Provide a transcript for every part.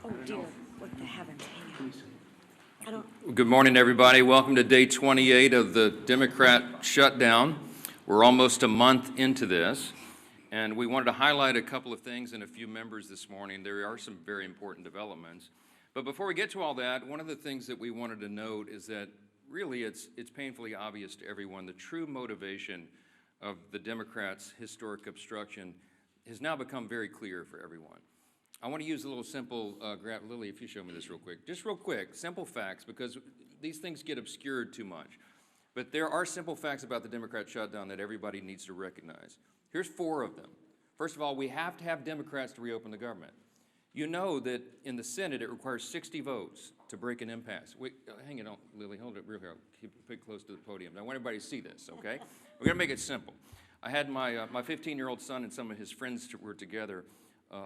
Oh dear, what the heavens, hang on. I don't... Good morning, everybody. Welcome to day 28 of the Democrat shutdown. We're almost a month into this, and we wanted to highlight a couple of things and a few members this morning. There are some very important developments. But before we get to all that, one of the things that we wanted to note is that really it's painfully obvious to everyone the true motivation of the Democrats' historic obstruction has now become very clear for everyone. I want to use a little simple, Lily, if you show me this real quick. Just real quick, simple facts, because these things get obscured too much. But there are simple facts about the Democrat shutdown that everybody needs to recognize. Here's 4 of them. First of all, we have to have Democrats to reopen the government. You know that in the Senate it requires 60 votes to break an impasse. Wait, hang it on, Lily, hold it real here. Keep it close to the podium. I want everybody to see this, okay? We're gonna make it simple. I had my 15-year-old son and some of his friends were together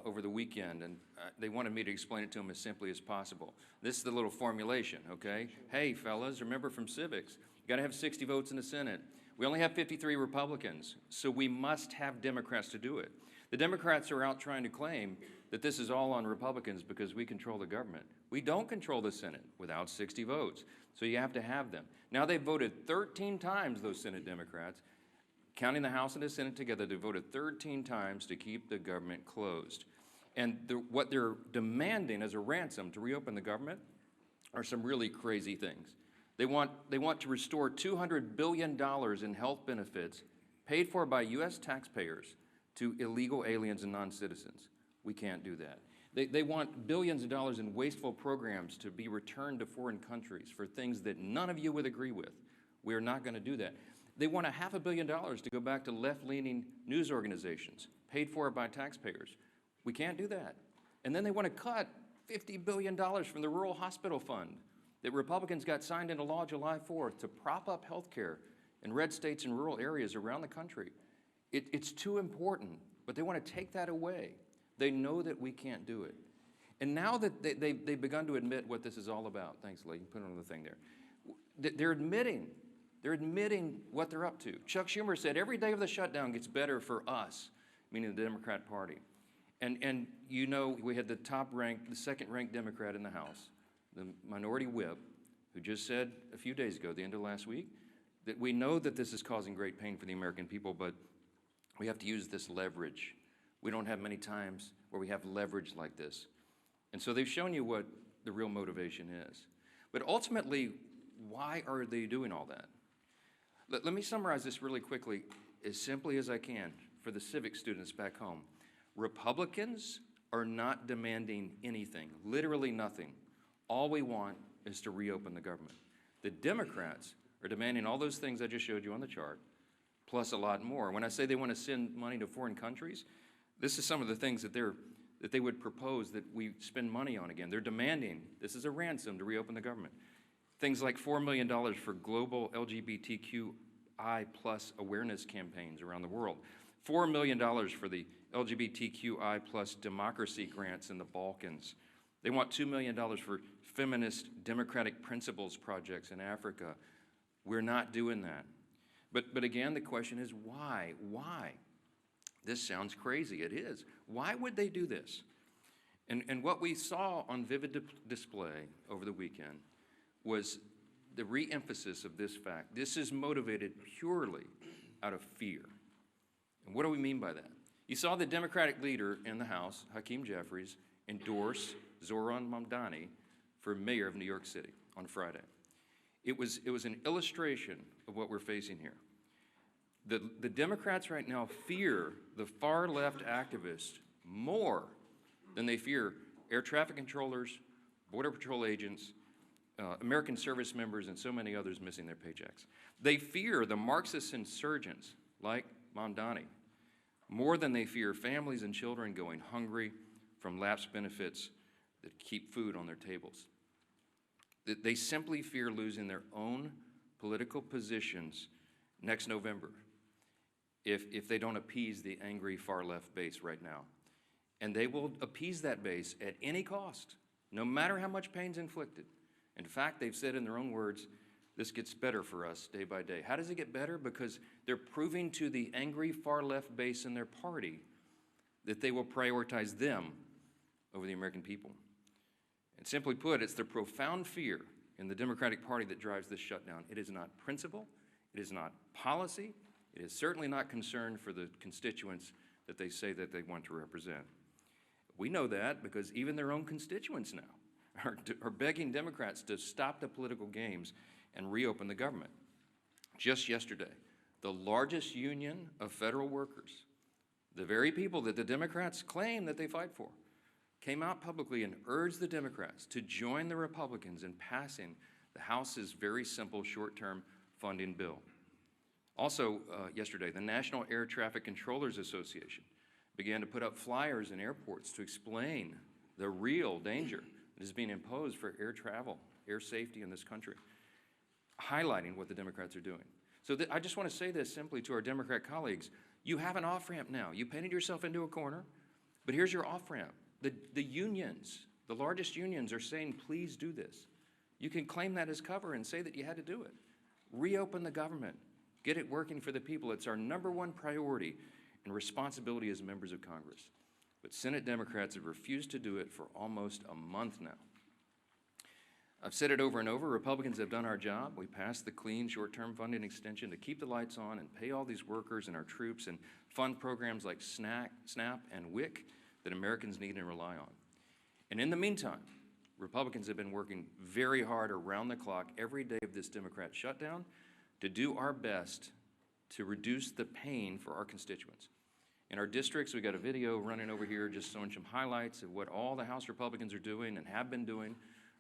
over the weekend, and they wanted me to explain it to them as simply as possible. This is the little formulation, okay? Hey, fellas, remember from civics, you gotta have 60 votes in the Senate. We only have 53 Republicans, so we must have Democrats to do it. The Democrats are out trying to claim that this is all on Republicans because we control the government. We don't control the Senate without 60 votes, so you have to have them. Now they've voted 13 times, those Senate Democrats, counting the House and the Senate together, they voted 13 times to keep the government closed. And what they're demanding as a ransom to reopen the government are some really crazy things. They want to restore $200 billion in health benefits paid for by U.S. taxpayers to illegal aliens and non-citizens. We can't do that. They want billions of dollars in wasteful programs to be returned to foreign countries for things that none of you would agree with. We are not going to do that. They want $500 million to go back to left-leaning news organizations, paid for by taxpayers. We can't do that. And then they want to cut $50 billion from the Rural Hospital Fund that Republicans got signed into law July 4th to prop up health care in red states and rural areas around the country. It's too important, but they want to take that away. They know that we can't do it. And now that they've begun to admit what this is all about, thanks, Lee, put on the thing there. They're admitting what they're up to. Chuck Schumer said every day of the shutdown gets better for us, meaning the Democrat Party. And you know, we had the second-ranked Democrat in the House, the minority whip, who just said a few days ago, the end of last week, that we know that this is causing great pain for the American people, but we have to use this leverage. We don't have many times where we have leverage like this. And so they've shown you what the real motivation is. But ultimately, why are they doing all that? Let me summarize this really quickly, as simply as I can, for the civic students back home. Republicans are not demanding anything, literally nothing. All we want is to reopen the government. The Democrats are demanding all those things I just showed you on the chart, plus a lot more. When I say they want to send money to foreign countries, this is some of the things that they would propose that we spend money on again. They're demanding, this is a ransom to reopen the government. Things like $4 million for global LGBTQI+ awareness campaigns around the world. $4 million for the LGBTQI+ democracy grants in the Balkans. They want $2 million for feminist democratic principles projects in Africa. We're not doing that. But again, the question is why? Why? This sounds crazy. It is. Why would they do this? And what we saw on vivid display over the weekend was the re-emphasis of this fact. This is motivated purely out of fear. And what do we mean by that? You saw the Democratic leader in the House, Hakeem Jeffries, endorse Zohran Mamdani for mayor of New York City on Friday. It was an illustration of what we're facing here. The Democrats right now fear the far-left activists more than they fear air traffic controllers, Border Patrol agents, American service members, and so many others missing their paychecks. They fear the Marxist insurgents like Mamdani more than they fear families and children going hungry from lapsed benefits that keep food on their tables. They simply fear losing their own political positions next November if they don't appease the angry far-left base right now. And they will appease that base at any cost, no matter how much pain's inflicted. In fact, they've said in their own words, this gets better for us day by day. How does it get better? Because they're proving to the angry far-left base in their party that they will prioritize them over the American people. And simply put, it's the profound fear in the Democratic Party that drives this shutdown. It is not principle, it is not policy, it is certainly not concern for the constituents that they say that they want to represent. We know that because even their own constituents now are begging Democrats to stop the political games and reopen the government. Just yesterday, the largest union of federal workers, the very people that the Democrats claim that they fight for, came out publicly and urged the Democrats to join the Republicans in passing the House's very simple short-term funding bill. Also, yesterday, the National Air Traffic Controllers Association began to put up flyers in airports to explain the real danger that is being imposed for air travel, air safety in this country, highlighting what the Democrats are doing. So I just want to say this simply to our Democrat colleagues. You have an off-ramp now. You painted yourself into a corner, but here's your off-ramp. The unions, the largest unions are saying, please do this. You can claim that as cover and say that you had to do it. Reopen the government. Get it working for the people. It's our #1 priority and responsibility as members of Congress. But Senate Democrats have refused to do it for almost a month now. I've said it over and over, Republicans have done our job. We passed the clean short-term funding extension to keep the lights on and pay all these workers and our troops and fund programs like SNAP and WIC that Americans need and rely on. And in the meantime, Republicans have been working very hard around the clock every day of this Democrat shutdown to do our best to reduce the pain for our constituents. In our districts, we've got a video running over here just showing some highlights of what all the House Republicans are doing and have been doing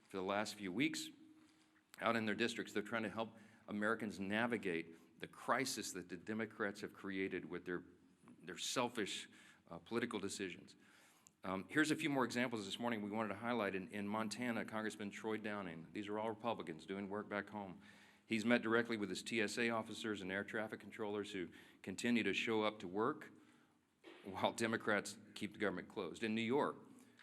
for the last few weeks. Out in their districts, they're trying to help Americans navigate the crisis that the Democrats have created with their selfish political decisions. Here's a few more examples this morning we wanted to highlight. In Montana, Congressman Troy Downing, these are all Republicans doing work back home. He's met directly with his TSA officers and air traffic controllers who continue to show up to work while Democrats keep the government closed. In New York,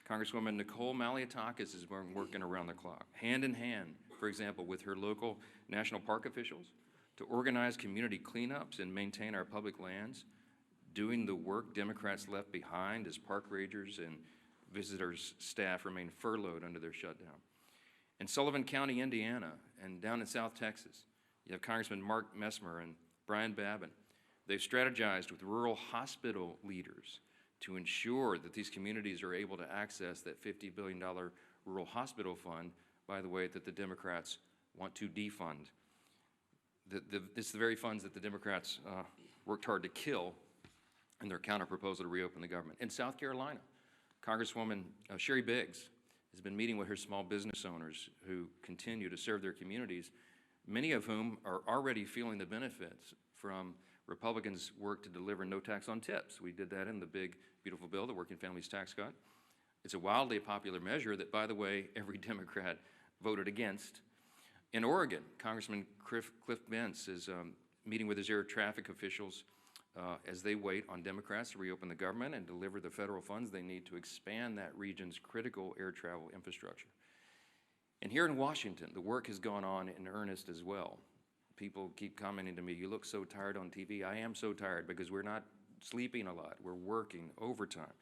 Congresswoman Nicole Maliotakis has been working around the clock, hand in hand, for example, with her local national park officials to organize community cleanups and maintain our public lands, doing the work Democrats left behind as park rangers and visitors' staff remain furloughed under their shutdown. In Sullivan County, Indiana, and down in South Texas, you have Congressman Mark Messmer and Brian Babin. They've strategized with rural hospital leaders to ensure that these communities are able to access that $50 billion rural hospital fund, by the way, that the Democrats want to defund. It's the very funds that the Democrats worked hard to kill in their counterproposal to reopen the government. In South Carolina, Congresswoman Sherry Biggs has been meeting with her small business owners who continue to serve their communities, many of whom are already feeling the benefits from Republicans' work to deliver no tax on tips. We did that in the big, beautiful bill, the Working Families Tax Cut. It's a wildly popular measure that, by the way, every Democrat voted against. In Oregon, Congressman Cliff Bentz is meeting with his air traffic officials as they wait on Democrats to reopen the government and deliver the federal funds they need to expand that region's critical air travel infrastructure. And here in Washington, the work has gone on in earnest as well. People keep commenting to me, you look so tired on TV. I am so tired because we're not sleeping a lot. We're working overtime.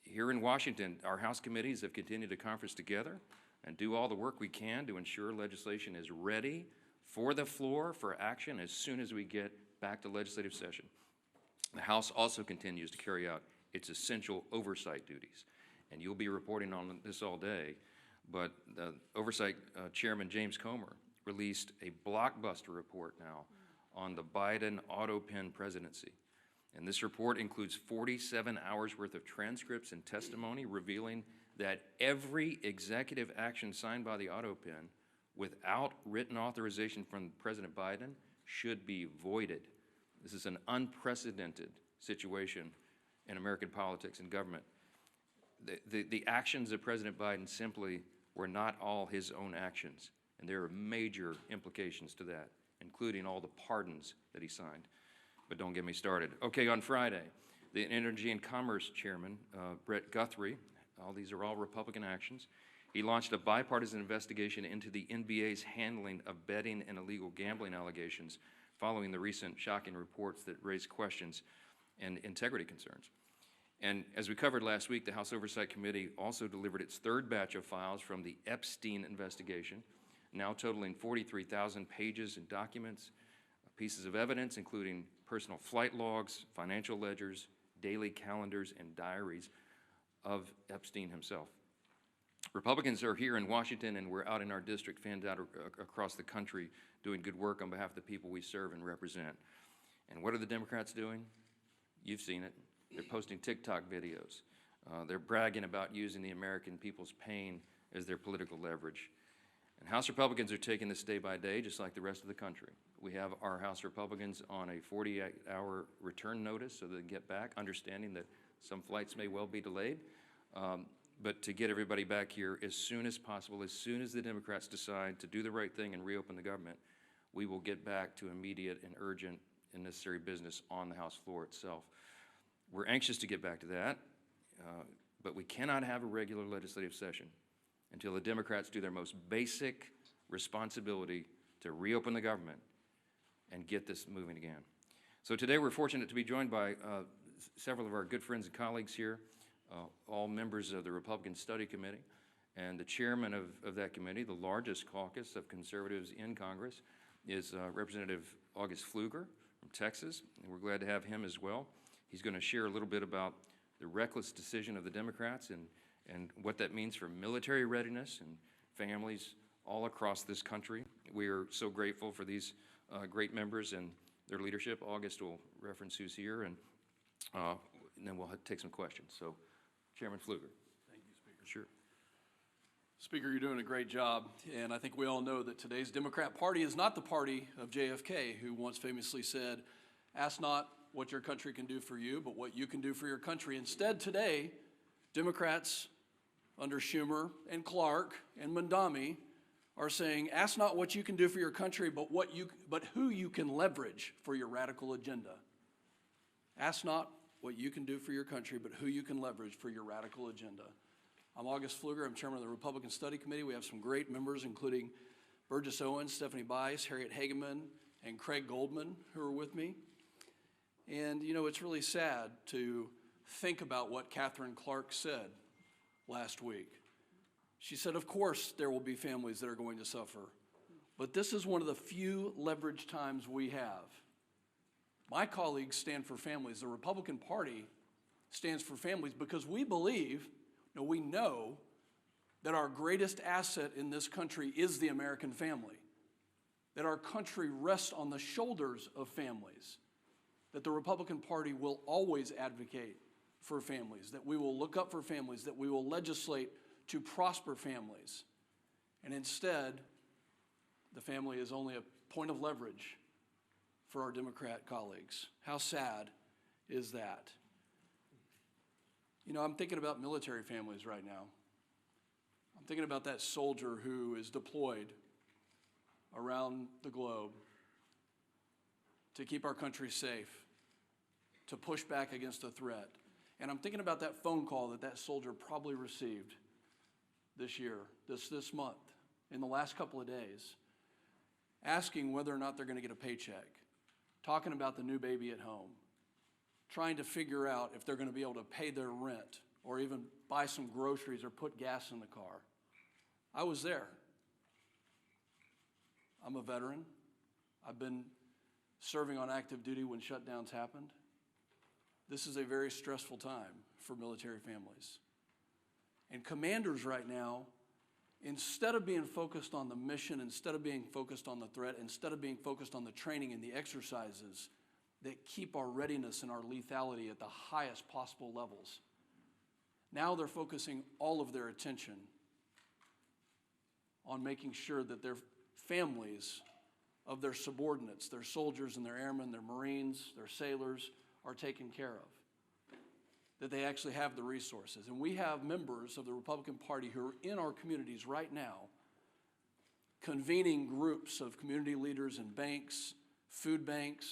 Here in Washington, our House committees have continued to conference together and do all the work we can to ensure legislation is ready for the floor for action as soon as we get back to legislative session. The House also continues to carry out its essential oversight duties. And you'll be reporting on this all day, but the Oversight Chairman James Comer released a blockbuster report now on the Biden auto pen presidency. And this report includes 47 hours worth of transcripts and testimony revealing that every executive action signed by the auto pen without written authorization from President Biden should be voided. This is an unprecedented situation in American politics and government. The actions of President Biden simply were not all his own actions, and there are major implications to that, including all the pardons that he signed. But don't get me started. Okay, on Friday, the Energy and Commerce Chairman, Brett Guthrie, these are all Republican actions, he launched a bipartisan investigation into the NBA's handling of betting and illegal gambling allegations following the recent shocking reports that raised questions and integrity concerns. And as we covered last week, the House Oversight Committee also delivered its third batch of files from the Epstein investigation, now totaling 43,000 pages and documents, pieces of evidence, including personal flight logs, financial ledgers, daily calendars, and diaries of Epstein himself. Republicans are here in Washington, and we're out in our district, fanned out across the country, doing good work on behalf of the people we serve and represent. And what are the Democrats doing? You've seen it. They're posting TikTok videos. They're bragging about using the American people's pain as their political leverage. And House Republicans are taking this day by day, just like the rest of the country. We have our House Republicans on a 48-hour return notice so they can get back, understanding that some flights may well be delayed. But to get everybody back here as soon as possible, as soon as the Democrats decide to do the right thing and reopen the government, we will get back to immediate and urgent and necessary business on the House floor itself. We're anxious to get back to that, but we cannot have a regular legislative session until the Democrats do their most basic responsibility to reopen the government and get this moving again. So today we're fortunate to be joined by several of our good friends and colleagues here, all members of the Republican Study Committee, and the chairman of that committee, the largest caucus of conservatives in Congress, is Representative August Pfluger from Texas, and we're glad to have him as well. He's going to share a little bit about the reckless decision of the Democrats and what that means for military readiness and families all across this country. We are so grateful for these great members and their leadership. August will reference who's here, and then we'll take some questions. So, Chairman Pfluger. Thank you, Speaker. Sure. Speaker, you're doing a great job, and I think we all know that today's Democrat Party is not the party of JFK, who once famously said, "Ask not what your country can do for you, but what you can do for your country." Instead, today, Democrats under Schumer and Clark and Mandami are saying, "Ask not what you can do for your country, but who you can leverage for your radical agenda." Ask not what you can do for your country, but who you can leverage for your radical agenda. I'm August Pfluger. I'm chairman of the Republican Study Committee. We have some great members, including Burgess Owens, Stephanie Bice, Harriet Hageman, and Craig Goldman, who are with me. And, you know, it's really sad to think about what Catherine Clark said last week. She said, of course, there will be families that are going to suffer, but this is one of the few leverage times we have. My colleagues stand for families. The Republican Party stands for families because we believe, no, we know that our greatest asset in this country is the American family, that our country rests on the shoulders of families, that the Republican Party will always advocate for families, that we will look up for families, that we will legislate to prosper families. And instead, the family is only a point of leverage for our Democrat colleagues. How sad is that? You know, I'm thinking about military families right now. I'm thinking about that soldier who is deployed around the globe to keep our country safe, to push back against a threat. And I'm thinking about that phone call that soldier probably received this year, this month, in the last couple of days, asking whether or not they're going to get a paycheck, talking about the new baby at home, trying to figure out if they're going to be able to pay their rent or even buy some groceries or put gas in the car. I was there. I'm a veteran. I've been serving on active duty when shutdowns happened. This is a very stressful time for military families. And commanders right now, instead of being focused on the mission, instead of being focused on the threat, instead of being focused on the training and the exercises that keep our readiness and our lethality at the highest possible levels, now they're focusing all of their attention on making sure that their families of their subordinates, their soldiers and their airmen, their Marines, their sailors, are taken care of, that they actually have the resources. And we have members of the Republican Party who are in our communities right now convening groups of community leaders and banks, food banks,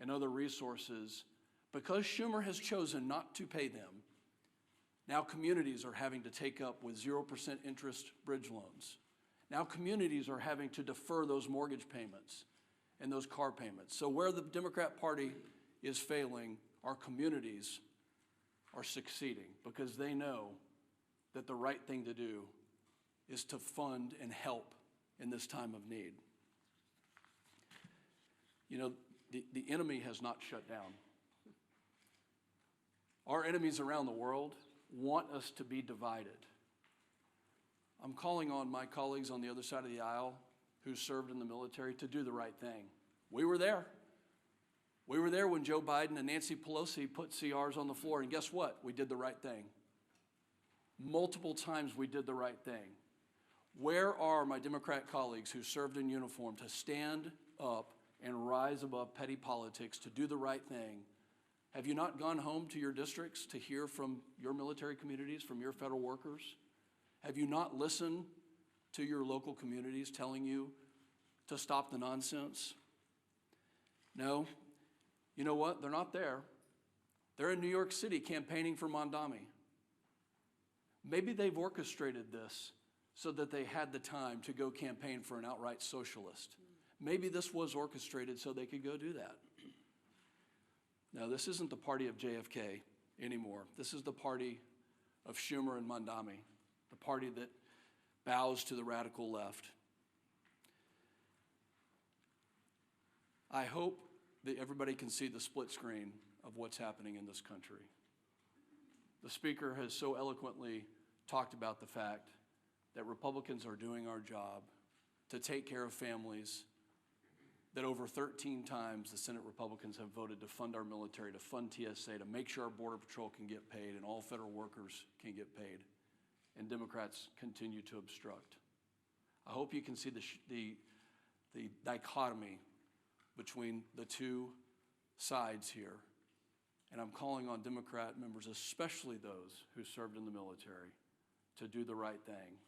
and other resources. Because Schumer has chosen not to pay them, now communities are having to take up with 0% interest bridge loans. Now communities are having to defer those mortgage payments and those car payments. So where the Democrat Party is failing, our communities are succeeding because they know that the right thing to do is to fund and help in this time of need. You know, the enemy has not shut down. Our enemies around the world want us to be divided. I'm calling on my colleagues on the other side of the aisle who served in the military to do the right thing. We were there. We were there when Joe Biden and Nancy Pelosi put CRs on the floor, and guess what? We did the right thing. Multiple times we did the right thing. Where are my Democrat colleagues who served in uniform to stand up and rise above petty politics, to do the right thing? Have you not gone home to your districts to hear from your military communities, from your federal workers? Have you not listened to your local communities telling you to stop the nonsense? No. You know what? They're not there. They're in New York City campaigning for Mondami. Maybe they've orchestrated this so that they had the time to go campaign for an outright socialist. Maybe this was orchestrated so they could go do that. No, this isn't the party of JFK anymore. This is the party of Schumer and Mondami, the party that bows to the radical left. I hope that everybody can see the split screen of what's happening in this country. The speaker has so eloquently talked about the fact that Republicans are doing our job to take care of families, that over 13 times the Senate Republicans have voted to fund our military, to fund TSA, to make sure our Border Patrol can get paid and all federal workers can get paid, and Democrats continue to obstruct. I hope you can see the dichotomy between the two sides here, and I'm calling on Democrat members, especially those who served in the military, to do the right thing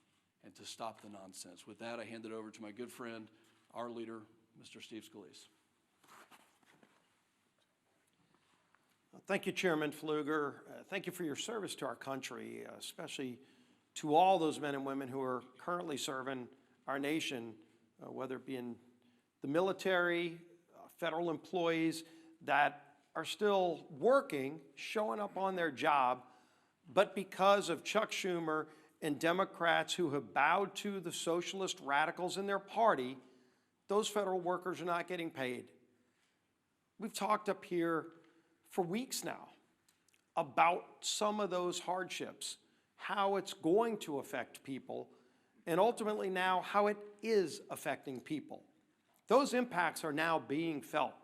and to stop the nonsense. With that, I hand it over to my good friend, our leader, Mr. Steve Scalise. Thank you, Chairman Pfluger. Thank you for your service to our country, especially to all those men and women who are currently serving our nation, whether it be in the military, federal employees that are still working, showing up on their job, but because of Chuck Schumer and Democrats who have bowed to the socialist radicals in their party, those federal workers are not getting paid. We've talked up here for weeks now about some of those hardships, how it's going to affect people, and ultimately now how it is affecting people. Those impacts are now being felt.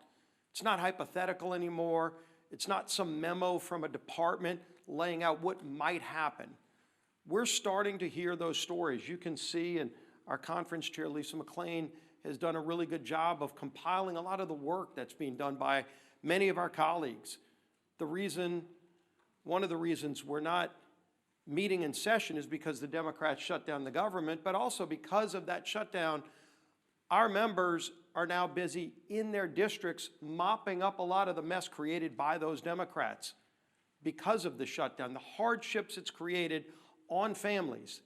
It's not hypothetical anymore. It's not some memo from a department laying out what might happen. We're starting to hear those stories. You can see, and our conference chair, Lisa McLean, has done a really good job of compiling a lot of the work that's being done by many of our colleagues. One of the reasons we're not meeting in session is because the Democrats shut down the government, but also because of that shutdown, our members are now busy in their districts mopping up a lot of the mess created by those Democrats because of the shutdown, the hardships it's created on families.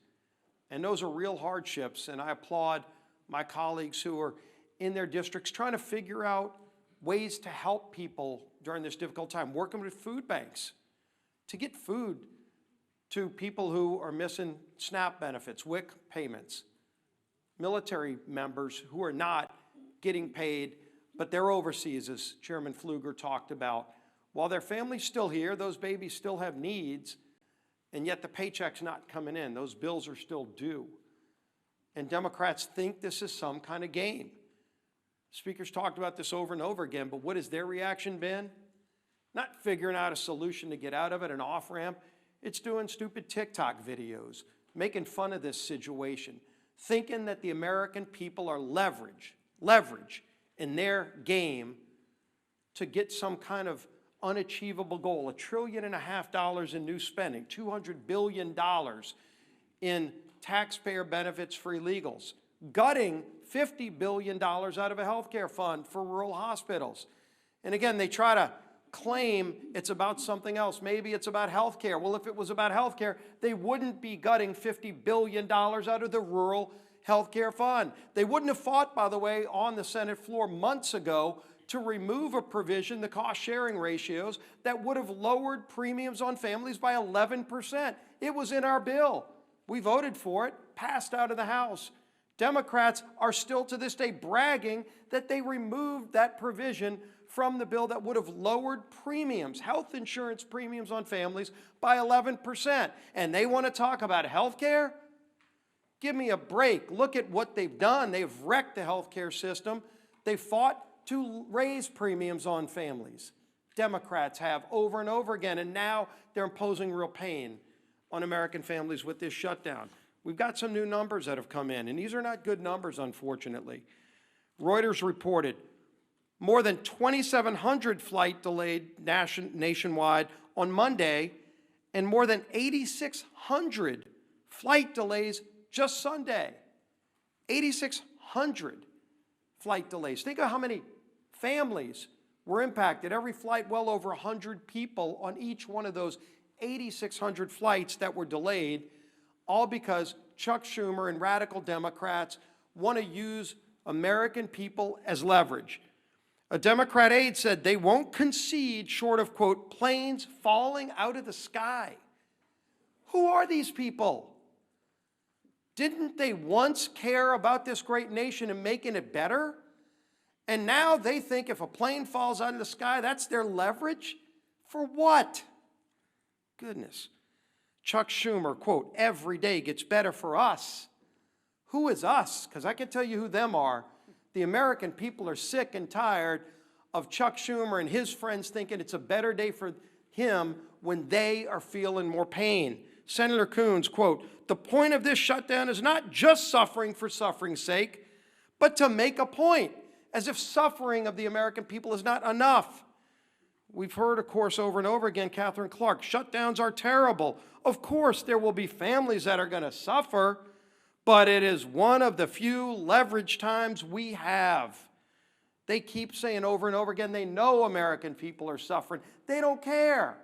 And those are real hardships, and I applaud my colleagues who are in their districts trying to figure out ways to help people during this difficult time, working with food banks to get food to people who are missing SNAP benefits, WIC payments, military members who are not getting paid, but they're overseas, as Chairman Pfluger talked about. While their family's still here, those babies still have needs, and yet the paycheck's not coming in. Those bills are still due. And Democrats think this is some kind of game. Speakers talked about this over and over again, but what has their reaction been? Not figuring out a solution to get out of it, an off-ramp. It's doing stupid TikTok videos, making fun of this situation, thinking that the American people are leverage in their game to get some kind of unachievable goal, $1.5 trillion in new spending, $200 billion in taxpayer benefits for illegals, gutting $50 billion out of a healthcare fund for rural hospitals. And again, they try to claim it's about something else. Maybe it's about healthcare. Well, if it was about healthcare, they wouldn't be gutting $50 billion out of the rural healthcare fund. They wouldn't have fought, by the way, on the Senate floor months ago to remove a provision, the cost-sharing ratios, that would have lowered premiums on families by 11%. It was in our bill. We voted for it, passed out of the House. Democrats are still to this day bragging that they removed that provision from the bill that would have lowered premiums, health insurance premiums on families by 11%. And they want to talk about health care? Give me a break. Look at what they've done. They've wrecked the health care system. They fought to raise premiums on families. Democrats have over and over again, and now they're imposing real pain on American families with this shutdown. We've got some new numbers that have come in, and these are not good numbers, unfortunately. Reuters reported more than 2,700 flight delayed nationwide on Monday, and more than 8,600 flight delays just Sunday. 8,600 flight delays. Think of how many families were impacted. Every flight, well over 100 people on each one of those 8,600 flights that were delayed, all because Chuck Schumer and radical Democrats want to use American people as leverage. A Democrat aide said they won't concede short of, quote, planes falling out of the sky. Who are these people? Didn't they once care about this great nation and making it better? And now they think if a plane falls out of the sky, that's their leverage? For what? Goodness. Chuck Schumer, quote, every day gets better for us. Who is us? Because I can tell you who them are. The American people are sick and tired of Chuck Schumer and his friends thinking it's a better day for him when they are feeling more pain. Senator Coons, quote, the point of this shutdown is not just suffering for suffering's sake, but to make a point, as if suffering of the American people is not enough. We've heard, of course, over and over again, Catherine Clark, shutdowns are terrible. Of course, there will be families that are going to suffer, but it is one of the few leverage times we have. They keep saying over and over again, they know American people are suffering. They don't care.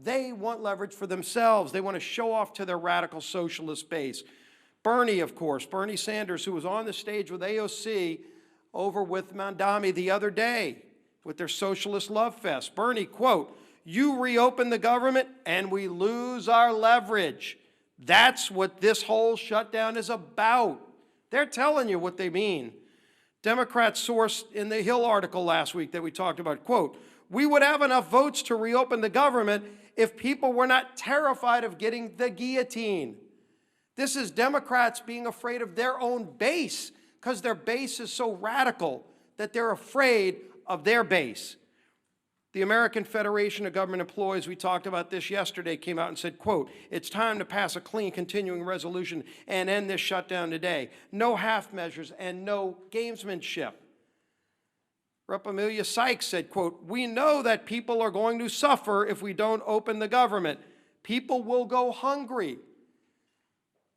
They want leverage for themselves. They want to show off to their radical socialist base. Bernie, of course, Bernie Sanders, who was on the stage with AOC over with Mandami the other day with their socialist love fest. Bernie, quote, you reopen the government and we lose our leverage. That's what this whole shutdown is about. They're telling you what they mean. Democrats sourced in the Hill article last week that we talked about, quote, we would have enough votes to reopen the government if people were not terrified of getting the guillotine. This is Democrats being afraid of their own base because their base is so radical that they're afraid of their base. The American Federation of Government Employees, we talked about this yesterday, came out and said, quote, it's time to pass a clean continuing resolution and end this shutdown today. No half measures and no gamesmanship. Rep. Amelia Sykes said, quote, we know that people are going to suffer if we don't open the government. People will go hungry.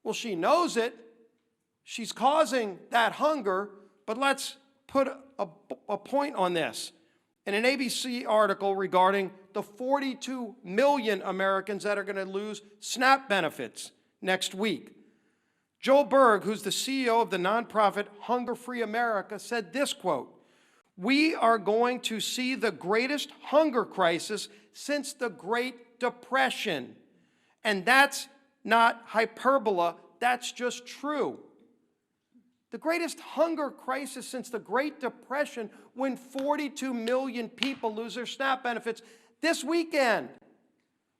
Well, she knows it. She's causing that hunger, but let's put a point on this. In an ABC article regarding the 42 million Americans that are going to lose SNAP benefits next week, Joel Berg, who's the CEO of the nonprofit Hunger Free America, said this, quote, we are going to see the greatest hunger crisis since the Great Depression. And that's not hyperbole, that's just true. The greatest hunger crisis since the Great Depression, when 42 million people lose their SNAP benefits this weekend.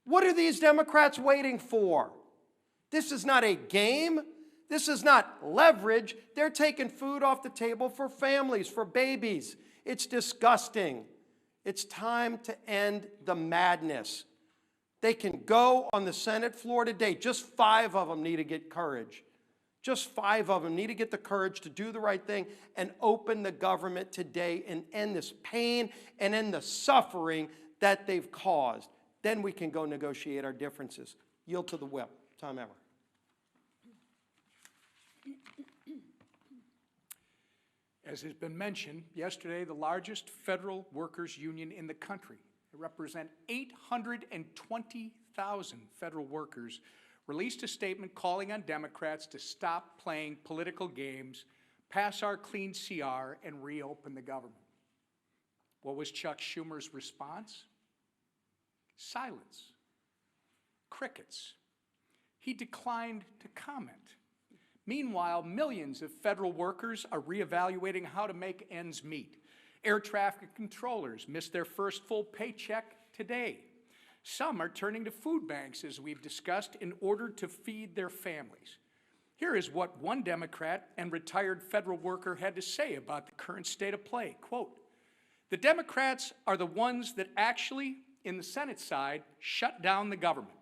What are these Democrats waiting for? This is not a game. This is not leverage. They're taking food off the table for families, for babies. It's disgusting. It's time to end the madness. They can go on the Senate floor today. Just 5 of them need to get courage. Just 5 of them need to get the courage to do the right thing and open the government today and end this pain and end the suffering that they've caused. Then we can go negotiate our differences. Yield to the whip. Tom Emmer. As has been mentioned, yesterday the largest federal workers union in the country, they represent 820,000 federal workers, released a statement calling on Democrats to stop playing political games, pass our clean CR, and reopen the government. What was Chuck Schumer's response? Silence. Crickets. He declined to comment. Meanwhile, millions of federal workers are reevaluating how to make ends meet. Air traffic controllers missed their first full paycheck today. Some are turning to food banks, as we've discussed, in order to feed their families. Here is what one Democrat and retired federal worker had to say about the current state of play. Quote, "The Democrats are the ones that actually, in the Senate side, shut down the government.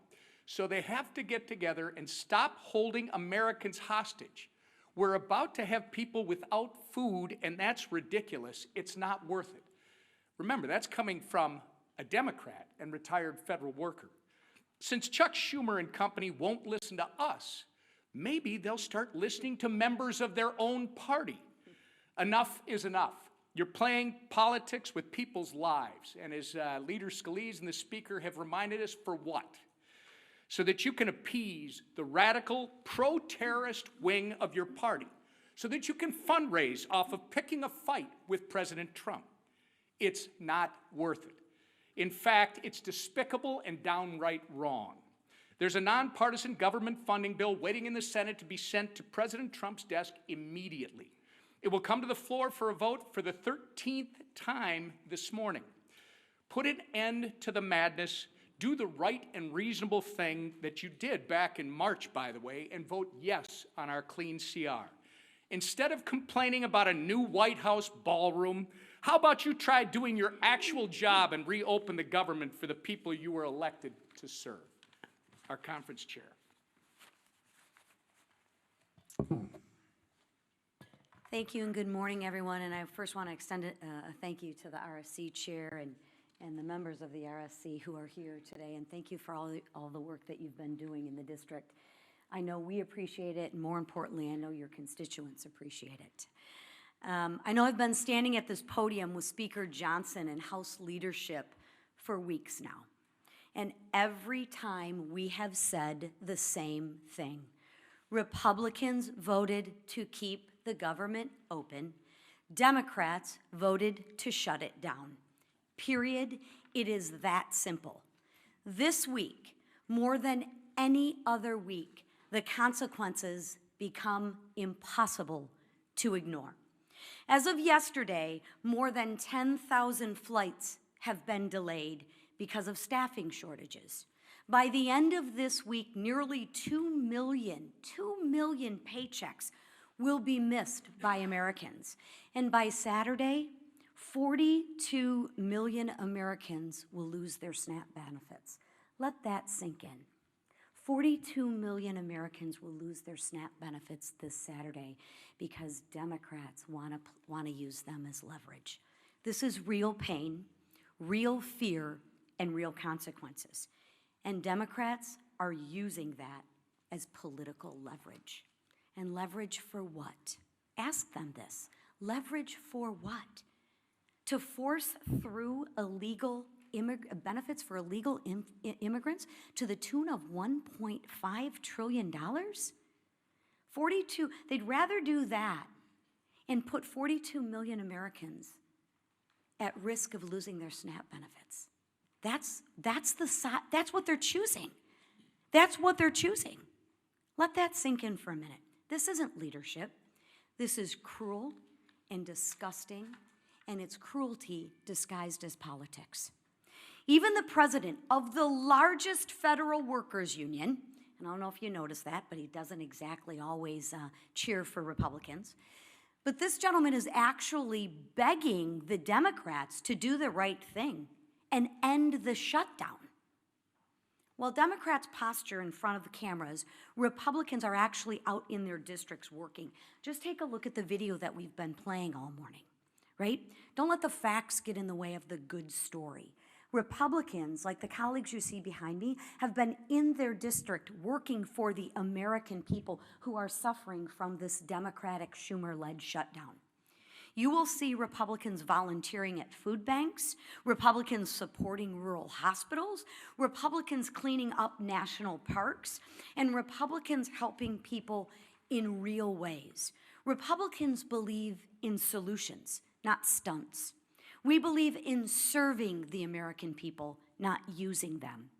So they have to get together and stop holding Americans hostage. We're about to have people without food, and that's ridiculous. It's not worth it." Remember, that's coming from a Democrat and retired federal worker. Since Chuck Schumer and company won't listen to us, maybe they'll start listening to members of their own party. Enough is enough. You're playing politics with people's lives, and as Leader Scalise and the Speaker have reminded us, for what? So that you can appease the radical pro-terrorist wing of your party, so that you can fundraise off of picking a fight with President Trump. It's not worth it. In fact, it's despicable and downright wrong. There's a nonpartisan government funding bill waiting in the Senate to be sent to President Trump's desk immediately. It will come to the floor for a vote for the 13th time this morning. Put an end to the madness. Do the right and reasonable thing that you did back in March, by the way, and vote yes on our clean CR. Instead of complaining about a new White House ballroom, how about you try doing your actual job and reopen the government for the people you were elected to serve? Our conference chair. Thank you and good morning, everyone. And I first want to extend a thank you to the RSC chair and the members of the RSC who are here today. And thank you for all the work that you've been doing in the district. I know we appreciate it, and more importantly, I know your constituents appreciate it. I know I've been standing at this podium with Speaker Johnson and House leadership for weeks now. And every time we have said the same thing. Republicans voted to keep the government open. Democrats voted to shut it down. Period. It is that simple. This week, more than any other week, the consequences become impossible to ignore. As of yesterday, more than 10,000 flights have been delayed because of staffing shortages. By the end of this week, nearly 2 million paychecks will be missed by Americans. And by Saturday, 42 million Americans will lose their SNAP benefits. Let that sink in. 42 million Americans will lose their SNAP benefits this Saturday because Democrats want to use them as leverage. This is real pain, real fear, and real consequences. And Democrats are using that as political leverage. And leverage for what? Ask them this. Leverage for what? To force through illegal benefits for illegal immigrants to the tune of $1.5 trillion? They'd rather do that and put 42 million Americans at risk of losing their SNAP benefits. That's what they're choosing. That's what they're choosing. Let that sink in for a minute. This isn't leadership. This is cruel and disgusting, and it's cruelty disguised as politics. Even the president of the largest federal workers union, and I don't know if you noticed that, but he doesn't exactly always cheer for Republicans, but this gentleman is actually begging the Democrats to do the right thing and end the shutdown. While Democrats posture in front of the cameras, Republicans are actually out in their districts working. Just take a look at the video that we've been playing all morning, right? Don't let the facts get in the way of the good story. Republicans, like the colleagues you see behind me, have been in their district working for the American people who are suffering from this Democratic Schumer-led shutdown. You will see Republicans volunteering at food banks, Republicans supporting rural hospitals, Republicans cleaning up national parks, and Republicans helping people in real ways. Republicans believe in solutions, not stunts. We believe in serving the American people, not using them.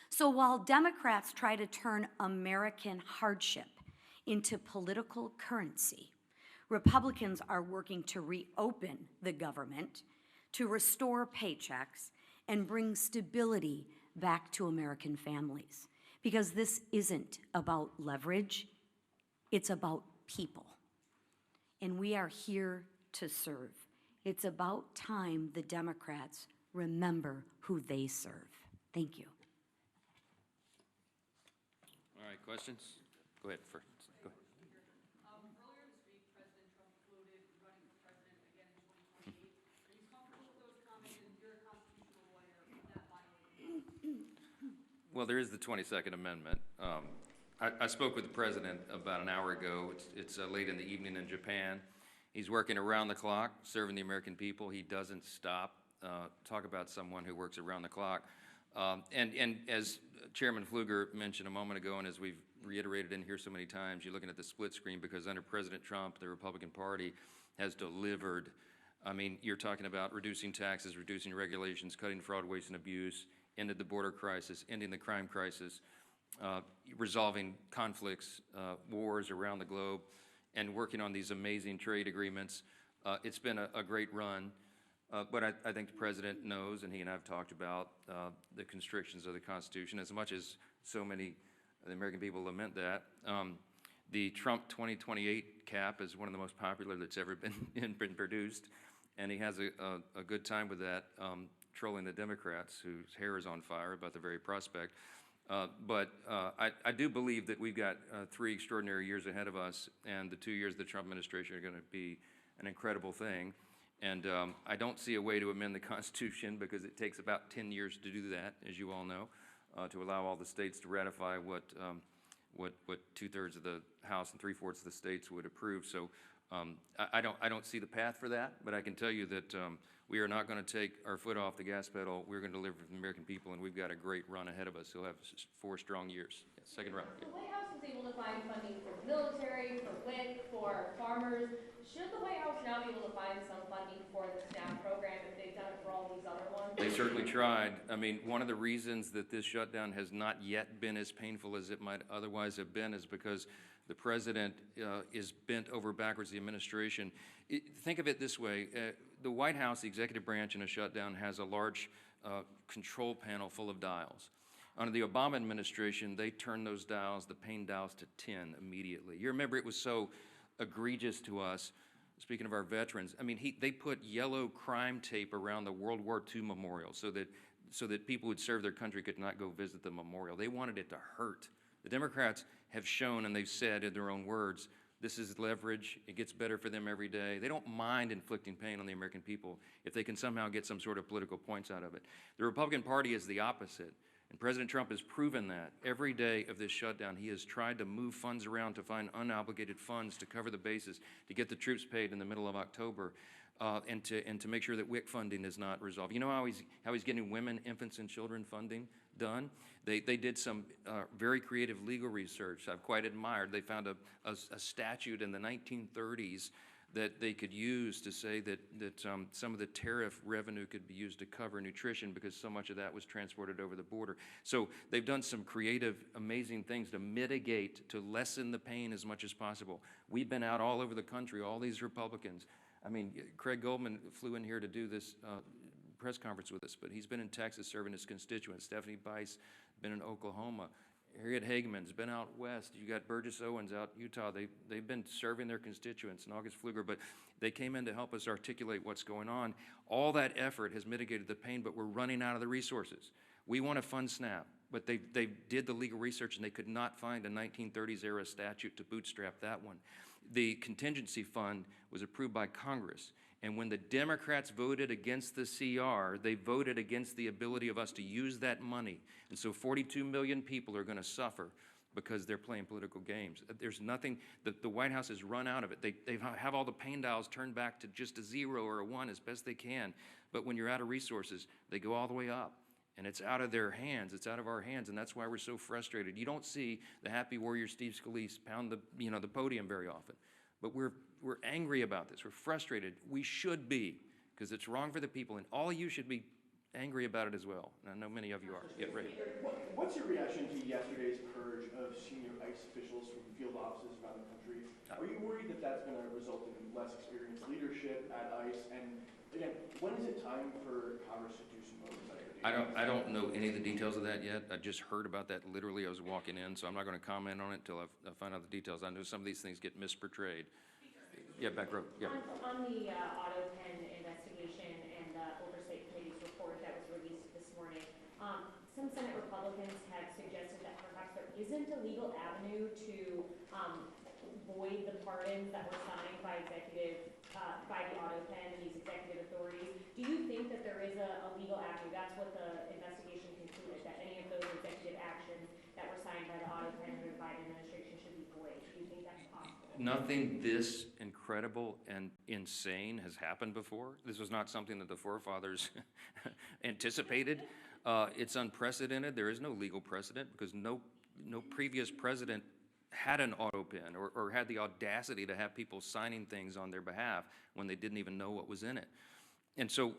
So while Democrats try to turn American hardship into political currency, Republicans are working to reopen the government, to restore paychecks, and bring stability back to American families. Because this isn't about leverage, it's about people. And we are here to serve. It's about time the Democrats remember who they serve. Thank you. All right, questions? Go ahead first. Go ahead. Earlier this week, President Trump floated running for president again in 2028. Are you comfortable with those comments, and you're a constitutional lawyer, with that violating? Well, there is the 22nd Amendment. I spoke with the president about an hour ago. It's late in the evening in Japan. He's working around the clock, serving the American people. He doesn't stop. Talk about someone who works around the clock. And as Chairman Pfluger mentioned a moment ago, and as we've reiterated in here so many times, you're looking at the split screen because under President Trump, the Republican Party has delivered. I mean, you're talking about reducing taxes, reducing regulations, cutting fraud, waste, and abuse, ended the border crisis, ending the crime crisis, resolving conflicts, wars around the globe, and working on these amazing trade agreements. It's been a great run. But I think the president knows, and he and I have talked about the constrictions of the Constitution, as much as so many of the American people lament that. The Trump 2028 cap is one of the most popular that's ever been produced, and he has a good time with that, trolling the Democrats, whose hair is on fire about the very prospect. But I do believe that we've got 3 extraordinary years ahead of us, and the 2 years of the Trump administration are going to be an incredible thing. And I don't see a way to amend the Constitution because it takes about 10 years to do that, as you all know, to allow all the states to ratify what 2/3 of the House and 3/4 of the states would approve. So I don't see the path for that, but I can tell you that we are not going to take our foot off the gas pedal. We're going to deliver for the American people, and we've got a great run ahead of us. We'll have 4 strong years. Yeah, second round. The White House was able to find funding for the military, for WIC, for farmers. Should the White House now be able to find some funding for the SNAP program if they've done it for all these other ones? They certainly tried. I mean, one of the reasons that this shutdown has not yet been as painful as it might otherwise have been is because the president is bent over backwards, the administration. Think of it this way. The White House, the executive branch in a shutdown, has a large control panel full of dials. Under the Obama administration, they turned those dials, the pain dials, to 10 immediately. You remember it was so egregious to us. Speaking of our veterans, I mean, they put yellow crime tape around the World War II memorial so that people who would serve their country could not go visit the memorial. They wanted it to hurt. The Democrats have shown, and they've said in their own words, this is leverage. It gets better for them every day. They don't mind inflicting pain on the American people if they can somehow get some sort of political points out of it. The Republican Party is the opposite. And President Trump has proven that. Every day of this shutdown, he has tried to move funds around to find unobligated funds to cover the bases, to get the troops paid in the middle of October, and to make sure that WIC funding is not resolved. You know how he's getting women, infants, and children funding done? They did some very creative legal research I've quite admired. They found a statute in the 1930s that they could use to say that some of the tariff revenue could be used to cover nutrition because so much of that was transported over the border. So they've done some creative, amazing things to mitigate, to lessen the pain as much as possible. We've been out all over the country, all these Republicans. I mean, Craig Goldman flew in here to do this press conference with us, but he's been in Texas serving his constituents. Stephanie Bice been in Oklahoma. Harriet Hageman's been out west. You got Burgess Owens out Utah. They've been serving their constituents, and August Pfluger, but they came in to help us articulate what's going on. All that effort has mitigated the pain, but we're running out of the resources. We want to fund SNAP, but they did the legal research, and they could not find a 1930s era statute to bootstrap that one. The contingency fund was approved by Congress. And when the Democrats voted against the CR, they voted against the ability of us to use that money. And so 42 million people are going to suffer because they're playing political games. There's nothing, the White House has run out of it. They have all the pain dials turned back to just a 0 or a 1 as best they can. But when you're out of resources, they go all the way up. And it's out of their hands, it's out of our hands, and that's why we're so frustrated. You don't see the happy warrior Steve Scalise pound the podium very often. But we're angry about this. We're frustrated. We should be. because it's wrong for the people, and all of you should be angry about it as well. And I know many of you are. Yeah, Ray. What's your reaction to yesterday's purge of senior ICE officials from field offices around the country? Are you worried that that's going to result in less experienced leadership at ICE? And again, when is it time for Congress to do some oversight? I don't know any of the details of that yet. I just heard about that literally. I was walking in, so I'm not going to comment on it until I find out the details. I know some of these things get misportrayed. Yeah, back row. Yeah. On the auto pen investigation and the oversight committee's report that was released this morning, some Senate Republicans have suggested that perhaps there isn't a legal avenue to void the pardons that were signed by by the auto pen and these executive authorities. Do you think that there is a legal avenue? That's what the investigation concluded, that any of those executive actions that were signed by the auto pen under the Biden administration should be void. Do you think that's possible? Nothing this incredible and insane has happened before. This was not something that the forefathers anticipated. It's unprecedented. There is no legal precedent because no previous president had an auto pen or had the audacity to have people signing things on their behalf when they didn't even know what was in it. And so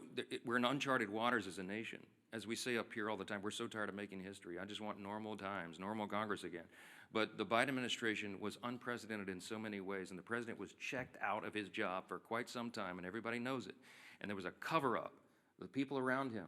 we're in uncharted waters as a nation. As we say up here all the time, we're so tired of making history. I just want normal times, normal Congress again. But the Biden administration was unprecedented in so many ways, and the president was checked out of his job for quite some time, and everybody knows it. And there was a cover-up. The people around him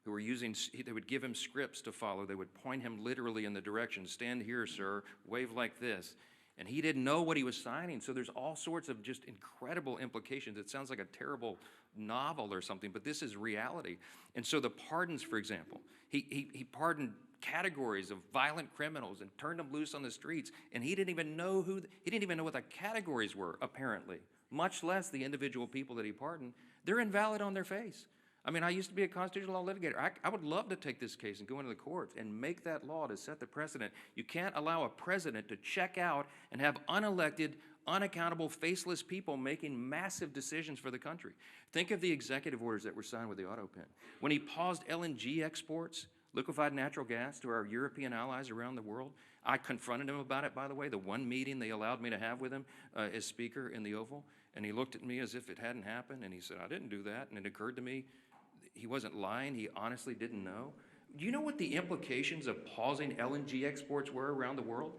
who were they would give him scripts to follow. They would point him literally in the direction, stand here, sir, wave like this. And he didn't know what he was signing. So there's all sorts of just incredible implications. It sounds like a terrible novel or something, but this is reality. And so the pardons, for example, he pardoned categories of violent criminals and turned them loose on the streets. And he didn't even know what the categories were, apparently, much less the individual people that he pardoned. They're invalid on their face. I mean, I used to be a constitutional law litigator. I would love to take this case and go into the courts and make that law to set the precedent. You can't allow a president to check out and have unelected, unaccountable, faceless people making massive decisions for the country. Think of the executive orders that were signed with the auto pen. When he paused LNG exports, liquefied natural gas, to our European allies around the world, I confronted him about it, by the way, the one meeting they allowed me to have with him as Speaker in the Oval. And he looked at me as if it hadn't happened, and he said, I didn't do that. And it occurred to me, he wasn't lying. He honestly didn't know. Do you know what the implications of pausing LNG exports were around the world?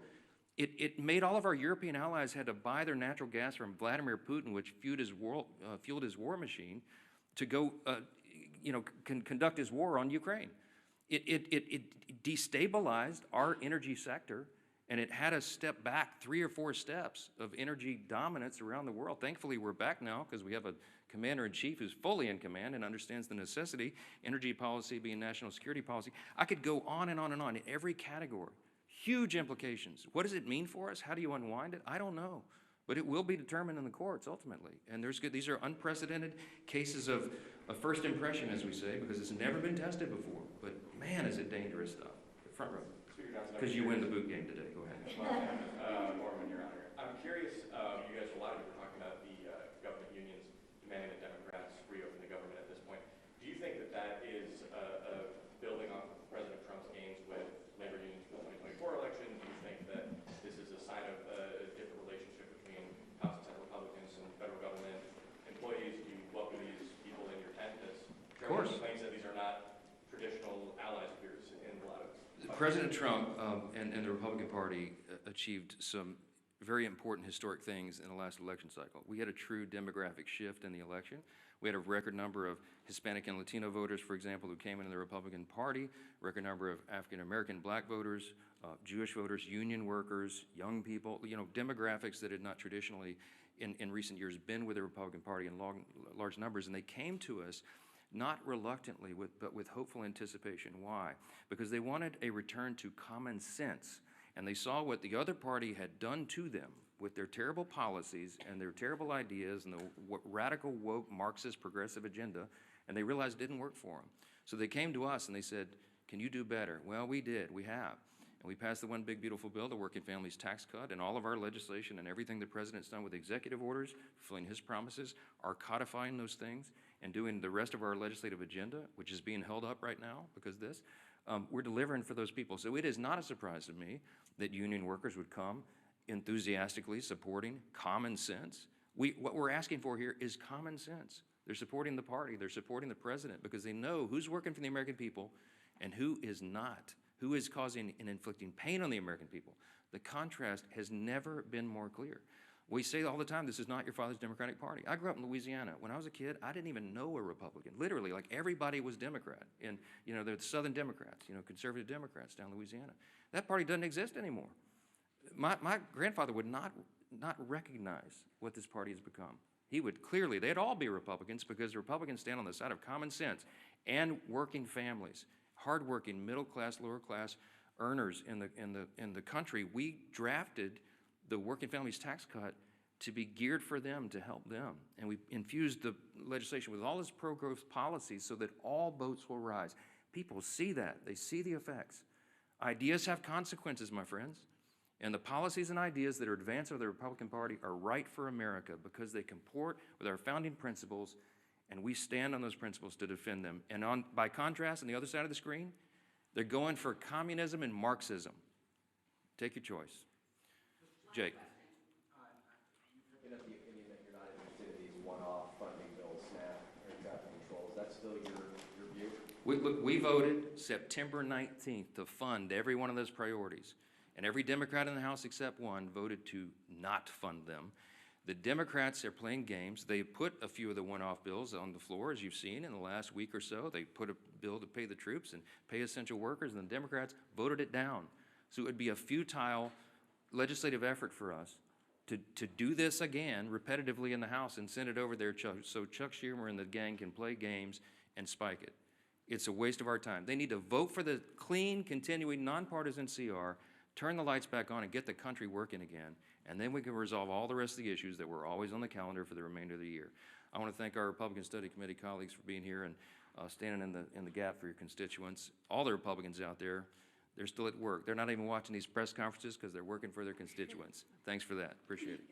It made all of our European allies had to buy their natural gas from Vladimir Putin, which fueled his war machine, to go, conduct his war on Ukraine. It destabilized our energy sector, and it had us step back 3 or 4 steps of energy dominance around the world. Thankfully, we're back now because we have a commander-in-chief who's fully in command and understands the necessity, energy policy being national security policy. I could go on and on and on in every category. Huge implications. What does it mean for us? How do you unwind it? I don't know. But it will be determined in the courts ultimately. And these are unprecedented cases of first impression, as we say, because it's never been tested before. But man, is it dangerous stuff. Front row. Because you win the boot game today. Go ahead. Norman, Your Honor. I'm curious, you guys, a lot of you were talking about the government unions demanding that Democrats reopen the government at this point. Do you think that that is building off of President Trump's gains with labor unions for the 2024 election? Do you think that this is a sign of a different relationship between House and Senate Republicans and federal government employees? Do you welcome these people in your tent? As President claims that these are not traditional allies of yours in a lot of President Trump and the Republican Party achieved some very important historic things in the last election cycle. We had a true demographic shift in the election. We had a record number of Hispanic and Latino voters, for example, who came into the Republican Party, record number of African-American black voters, Jewish voters, union workers, young people, demographics that had not traditionally in recent years been with the Republican Party in large numbers. And they came to us not reluctantly, but with hopeful anticipation. Why? Because they wanted a return to common sense. And they saw what the other party had done to them with their terrible policies and their terrible ideas and the radical, woke, Marxist, progressive agenda, and they realized it didn't work for them. So they came to us and they said, can you do better? Well, we did. We have. And we passed the one big, beautiful bill, the Working Families Tax Cut, and all of our legislation and everything the president's done with executive orders, fulfilling his promises, are codifying those things and doing the rest of our legislative agenda, which is being held up right now because of this. We're delivering for those people. So it is not a surprise to me that union workers would come enthusiastically supporting common sense. What we're asking for here is common sense. They're supporting the party. They're supporting the president because they know who's working for the American people and who is not, who is causing and inflicting pain on the American people. The contrast has never been more clear. We say all the time, this is not your father's Democratic Party. I grew up in Louisiana. When I was a kid, I didn't even know a Republican. Literally, like everybody was Democrat. And, you know, they're the Southern Democrats, you know, conservative Democrats down in Louisiana. That party doesn't exist anymore. My grandfather would not recognize what this party has become. He would clearly, they'd all be Republicans because the Republicans stand on the side of common sense and working families, hardworking, middle class, lower class earners in the country. We drafted the working families tax cut to be geared for them, to help them. And we infused the legislation with all this pro-growth policies so that all boats will rise. People see that. They see the effects. Ideas have consequences, my friends. And the policies and ideas that are advanced by the Republican Party are right for America because they comport with our founding principles, and we stand on those principles to defend them. And by contrast, on the other side of the screen, they're going for communism and Marxism. Take your choice. Jake. You've the opinion that you're not interested in these one-off funding bills, SNAP, air traffic control. Is that still your view? We voted September 19th to fund every one of those priorities. And every Democrat in the House except one voted to not fund them. The Democrats are playing games. They put a few of the one-off bills on the floor, as you've seen in the last week or so. They put a bill to pay the troops and pay essential workers, and the Democrats voted it down. So it would be a futile legislative effort for us to do this again repetitively in the House and send it over there so Chuck Schumer and the gang can play games and spike it. It's a waste of our time. They need to vote for the clean, continuing, nonpartisan CR, turn the lights back on and get the country working again, and then we can resolve all the rest of the issues that were always on the calendar for the remainder of the year. I want to thank our Republican Study Committee colleagues for being here and standing in the gap for your constituents. All the Republicans out there, they're still at work. They're not even watching these press conferences because they're working for their constituents. Thanks for that. Appreciate it.